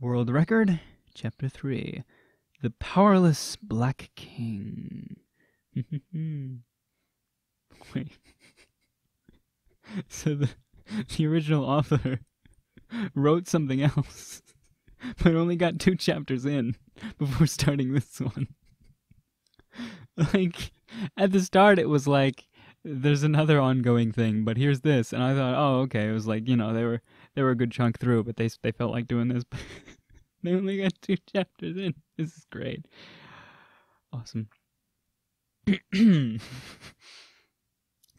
World Record, Chapter 3. The Powerless Black King. Wait. So the original author wrote something else, but only got 2 chapters in before starting this one. Like, at the start it was like, there's another ongoing thing, but here's this, and I thought, oh, okay, it was like, you know, they were a good chunk through, but they felt like doing this, but they only got 2 chapters in. This is great. Awesome.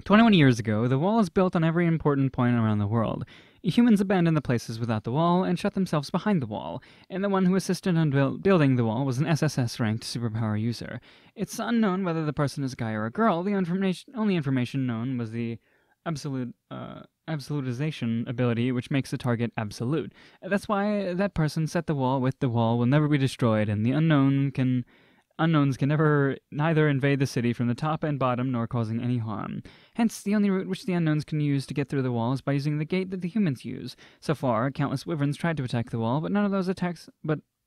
21 years ago, the wall is built on every important point around the world. Humans abandoned the places without the wall and shut themselves behind the wall, and the one who assisted in building the wall was an SSS-ranked superpower user. It's unknown whether the person is a guy or a girl. The only information known was the absolutization ability, which makes the target absolute. That's why that person set the wall with the wall will never be destroyed, and the unknowns can neither invade the city from the top and bottom nor causing any harm. Hence, the only route which the unknowns can use to get through the wall is by using the gate that the humans use. So far, countless wyverns tried to attack the wall, but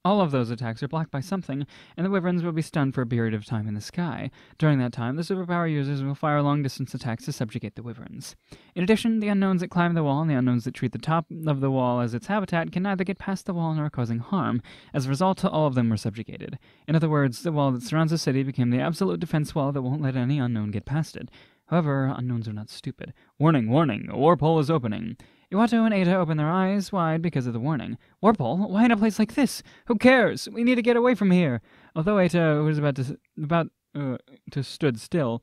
all of those attacks are blocked by something, and the wyverns will be stunned for a period of time in the sky. During that time, the superpower users will fire long-distance attacks to subjugate the wyverns. In addition, the unknowns that climb the wall and the unknowns that treat the top of the wall as its habitat can neither get past the wall nor causing harm. As a result, all of them were subjugated. In other words, the wall that surrounds the city became the absolute defense wall that won't let any unknown get past it. However, unknowns are not stupid. Warning, warning, a warp hole is opening. Iwato and Ada open their eyes wide because of the warning. Warp hole? Why in a place like this? Who cares? We need to get away from here. Although Ada was about to stood still,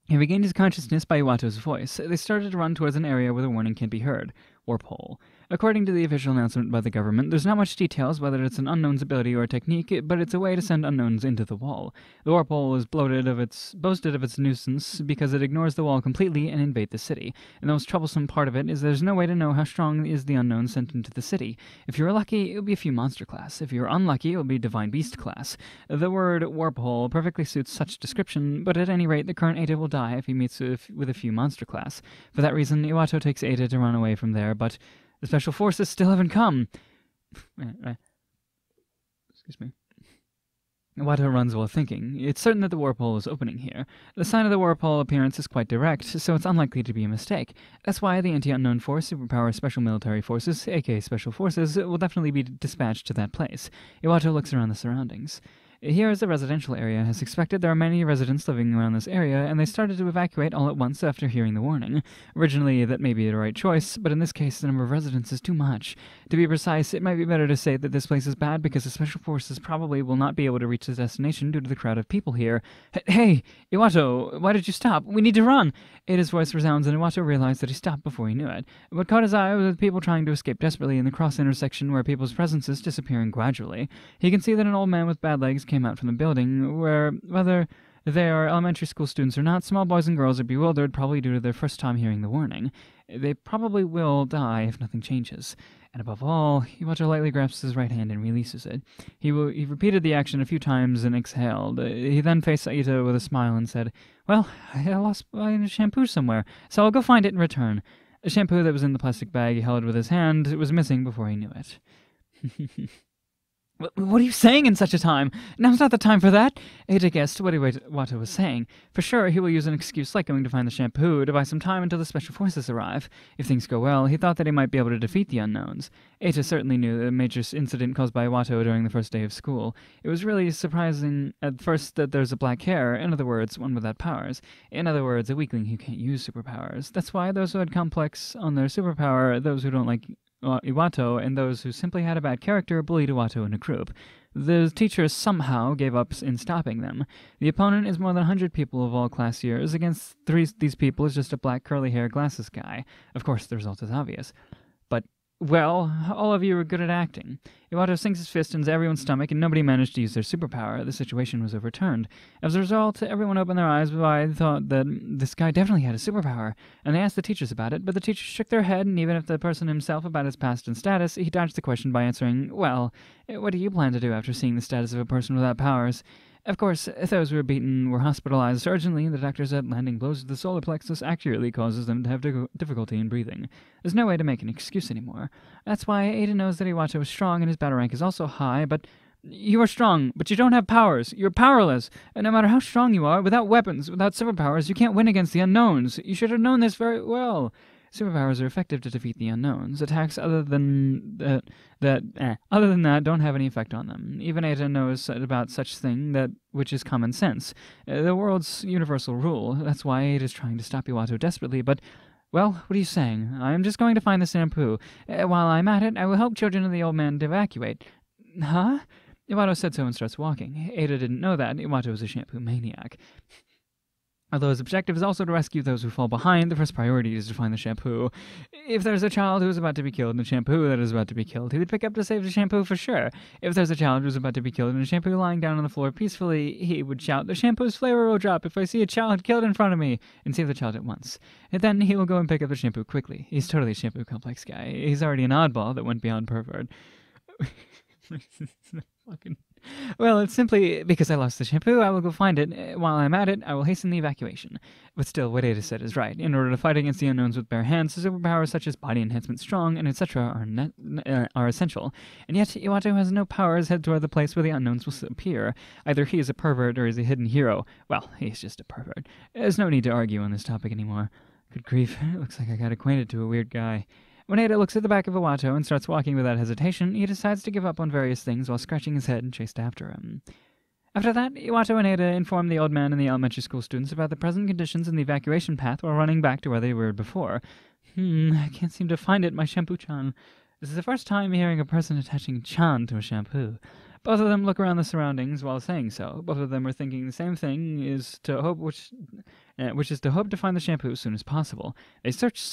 he regained his consciousness by Iwato's voice. They started to run towards an area where the warning can't be heard. Warp hole. According to the official announcement by the government, there's not much details whether it's an unknown's ability or a technique, but it's a way to send unknowns into the wall. The warp hole is boasted of its nuisance because it ignores the wall completely and invades the city. And the most troublesome part of it is there's no way to know how strong is the unknown sent into the city. If you're lucky, it'll be a few monster class. If you're unlucky, it'll be divine beast class. The word warp hole perfectly suits such description, but at any rate, the current Ada will die if he meets with a few monster class. For that reason, Iwato takes Ada to run away from there, but the special forces still haven't come. Excuse me. Iwato runs while thinking. It's certain that the warp hole is opening here. The sign of the warp hole appearance is quite direct, so it's unlikely to be a mistake. That's why the anti-unknown force, superpower special military forces, aka special forces, will definitely be dispatched to that place. Iwato looks around the surroundings. Here is the residential area. As expected, there are many residents living around this area, and they started to evacuate all at once after hearing the warning. Originally, that may be the right choice, but in this case, the number of residents is too much. To be precise, it might be better to say that this place is bad because the special forces probably will not be able to reach the destination due to the crowd of people here. Hey, Iwato, why did you stop? We need to run! Ada's voice resounds, and Iwato realized that he stopped before he knew it. What caught his eye was the people trying to escape desperately in the cross-intersection where people's presence is disappearing gradually. He can see that an old man with bad legs came out from the building, where, whether they are elementary school students or not, small boys and girls are bewildered, probably due to their first time hearing the warning. They probably will die if nothing changes. And above all, Iwato lightly grasps his right hand and releases it. He repeated the action a few times and exhaled. He then faced Ida with a smile and said, "Well, I lost my shampoo somewhere, so I'll go find it and return." A shampoo that was in the plastic bag he held with his hand was missing before he knew it. What are you saying in such a time? Now's not the time for that. Ada guessed what Iwato was saying. For sure, he will use an excuse like going to find the shampoo to buy some time until the special forces arrive. If things go well, he thought that he might be able to defeat the unknowns. Ada certainly knew the major incident caused by Iwato during the first day of school. It was really surprising at first that there's a black hair, in other words, one without powers. In other words, a weakling who can't use superpowers. That's why those who had complex on their superpower, those who don't like Iwato, and those who simply had a bad character bullied Iwato in a group. The teachers somehow gave up in stopping them. The opponent is more than 100 people of all class years. Against these people is just a black curly-haired glasses guy. Of course, the result is obvious. But, well, all of you are good at acting. Iwato sinks his fist into everyone's stomach, and nobody managed to use their superpower. The situation was overturned. As a result, everyone opened their eyes wide, thought that this guy definitely had a superpower, and they asked the teachers about it, but the teachers shook their head, and even if the person himself about his past and status, he dodged the question by answering, "Well, what do you plan to do after seeing the status of a person without powers?" Of course, those who were beaten were hospitalized urgently. The doctor said landing blows to the solar plexus accurately causes them to have difficulty in breathing. There's no way to make an excuse anymore. That's why Ada knows that Iwato is strong and his battle rank is also high, but you are strong, but you don't have powers. You're powerless. And no matter how strong you are, without weapons, without superpowers, you can't win against the unknowns. You should have known this very well. Superpowers are effective to defeat the unknowns. Attacks other than that don't have any effect on them. Even Ada knows about such thing which is common sense, the world's universal rule. That's why Ada is trying to stop Iwato desperately. But, well, what are you saying? I'm just going to find the shampoo. While I'm at it, I will help children and the old man to evacuate. Huh? Iwato said so and starts walking. Ada didn't know that. Iwato was a shampoo maniac. Although his objective is also to rescue those who fall behind, the first priority is to find the shampoo. If there's a child who is about to be killed and a shampoo that is about to be killed, he would pick up to save the shampoo for sure. If there's a child who is about to be killed and a shampoo lying down on the floor peacefully, he would shout, "The shampoo's flavor will drop if I see a child killed in front of me," and save the child at once. And then he will go and pick up the shampoo quickly. He's totally a shampoo complex guy. He's already an oddball that went beyond pervert. Well, it's simply because I lost the shampoo. I will go find it. While I'm at it, I will hasten the evacuation. But still, what Ada said is right. In order to fight against the unknowns with bare hands, superpowers such as body enhancement, strong, and etc. are essential. And yet, Iwato has no powers head toward the place where the unknowns will appear. Either he is a pervert or he's a hidden hero. Well, he's just a pervert. There's no need to argue on this topic anymore. Good grief, it looks like I got acquainted to a weird guy. When Ada looks at the back of Iwato and starts walking without hesitation, he decides to give up on various things while scratching his head and chased after him. After that, Iwato and Ada inform the old man and the elementary school students about the present conditions in the evacuation path while running back to where they were before. I can't seem to find it, my shampoo-chan. This is the first time hearing a person attaching chan to a shampoo. Both of them look around the surroundings while saying so. Both of them are thinking the same thing, which is to hope to find the shampoo as soon as possible. They search,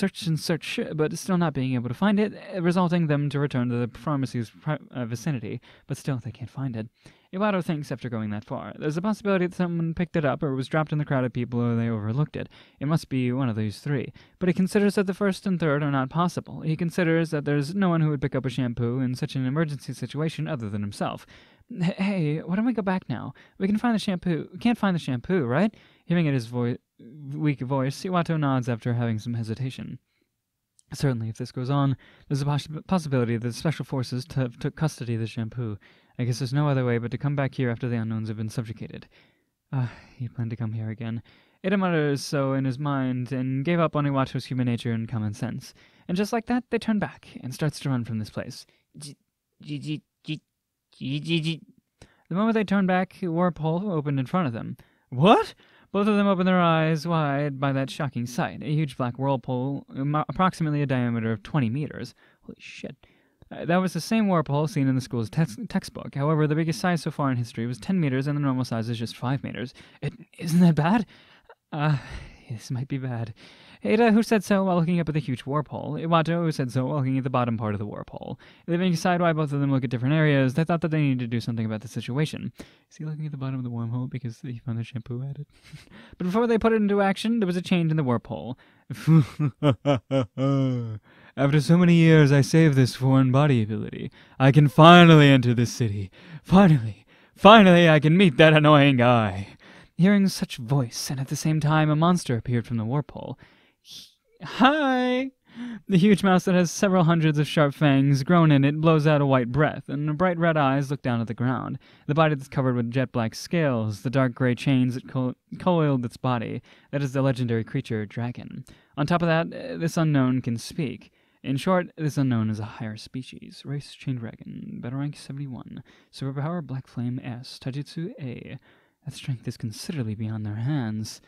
but still not being able to find it, resulting them to return to the pharmacy's vicinity, but still they can't find it. Iwato thinks after going that far, there's a possibility that someone picked it up or was dropped in the crowd of people or they overlooked it. It must be one of these three. But he considers that the first and third are not possible. He considers that there's no one who would pick up a shampoo in such an emergency situation other than himself. Hey, why don't we go back now? We can find the shampoo. We can't find the shampoo, right? Hearing it his weak voice, Iwato nods after having some hesitation. Certainly, if this goes on, there's a possibility that the special forces took custody of the shampoo. I guess there's no other way but to come back here after the unknowns have been subjugated. He planned to come here again. Ada mutters so in his mind and gave up on Iwato's human nature and common sense. And just like that, they turn back and starts to run from this place. The moment they turned back, a warp-hole opened in front of them. What? Both of them opened their eyes wide by that shocking sight. A huge black whirlpool, approximately a diameter of 20 meters. Holy shit. That was the same warp-hole seen in the school's textbook. However, the biggest size so far in history was 10 meters, and the normal size is just 5 meters. Isn't that bad? This might be bad. Ada, who said so while looking up at the huge warp-hole. Iwato, who said so while looking at the bottom part of the warp-hole. Leaving aside why both of them look at different areas, they thought that they needed to do something about the situation. Is he looking at the bottom of the wormhole because he found the shampoo at it? But before they put it into action, there was a change in the warp-hole. After so many years, I saved this foreign body ability. I can finally enter this city. Finally, I can meet that annoying guy. Hearing such voice, and at the same time a monster appeared from the warp-hole. Hi! The huge mouse that has several hundreds of sharp fangs grown in it blows out a white breath, and bright red eyes look down at the ground. The body that's covered with jet-black scales, the dark gray chains that coiled its body. That is the legendary creature, dragon. On top of that, this unknown can speak. In short, this unknown is a higher species. Race, chain dragon. Battle rank 71. Superpower, Black Flame S. Taijutsu A. That strength is considerably beyond their hands.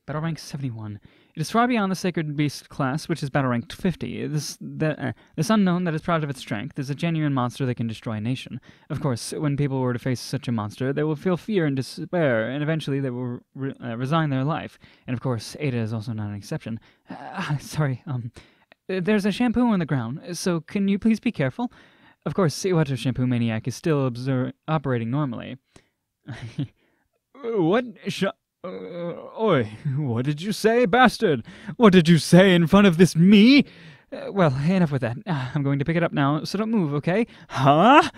Battle rank 71. It is far beyond the Sacred Beast class, which is battle rank 50. This unknown that is proud of its strength is a genuine monster that can destroy a nation. Of course, when people were to face such a monster, they will feel fear and despair, and eventually they will resign their life. And of course, Ada is also not an exception. There's a shampoo on the ground, so can you please be careful? Of course, Iwato's shampoo maniac is still operating normally. What? Oi, what did you say, bastard? What did you say in front of this me? Well, enough with that. I'm going to pick it up now, so don't move, okay? Huh?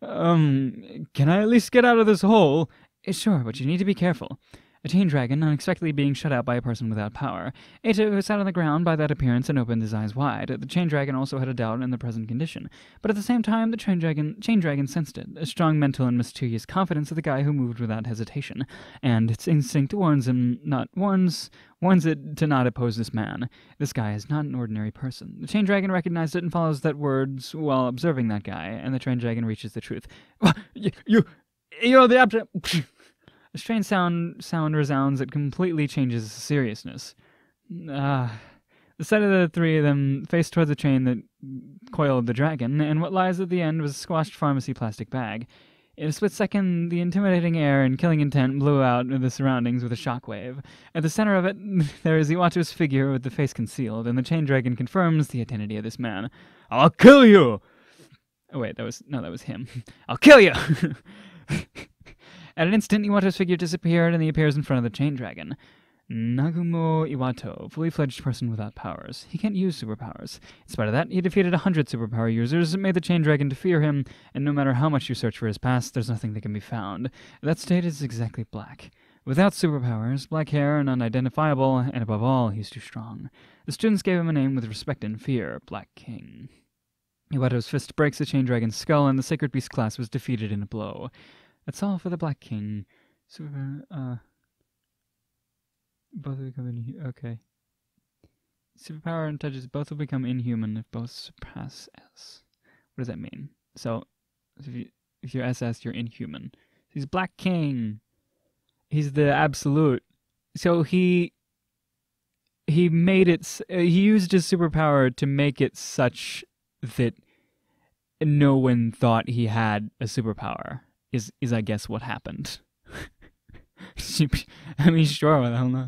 Can I at least get out of this hole? Sure, but you need to be careful. A chain dragon unexpectedly being shut out by a person without power. Eto sat on the ground by that appearance and opened his eyes wide. The chain dragon also had a doubt in the present condition, but at the same time the chain dragon sensed it, a strong mental and mysterious confidence of the guy who moved without hesitation, and its instinct warns it to not oppose this man. This guy is not an ordinary person. The chain dragon recognized it and follows that words while observing that guy, and the chain dragon reaches the truth. You're the abject. A strange sound resounds that completely changes the seriousness. The sight of the three of them faced toward the chain that coiled the dragon, and what lies at the end was a squashed pharmacy plastic bag. In a split second, the intimidating air and killing intent blew out of the surroundings with a shockwave. At the center of it, there is Iwato's figure with the face concealed, and the chain dragon confirms the identity of this man. "I'll kill you!" Oh wait, that was him. "I'll kill you!" At an instant, Iwato's figure disappeared, and he appears in front of the chain dragon. Nagumo Iwato, fully fledged person without powers. He can't use superpowers. In spite of that, he defeated 100 superpower users, and made the chain dragon to fear him, and no matter how much you search for his past, there's nothing that can be found. That state is exactly black. Without superpowers, black hair, and unidentifiable, and above all, he's too strong. The students gave him a name with respect and fear, Black King. Iwato's fist breaks the chain dragon's skull, and the Sacred Beast class was defeated in a blow. That's all for the Black King. Both will become inhuman. Okay. Superpower and touches both will become inhuman if both surpass S. What does that mean? So if you're SS, you're inhuman. He's Black King. He's the absolute. So he made it. He used his superpower to make it such that no one thought he had a superpower. Is I guess what happened. I mean, sure, what the hell not?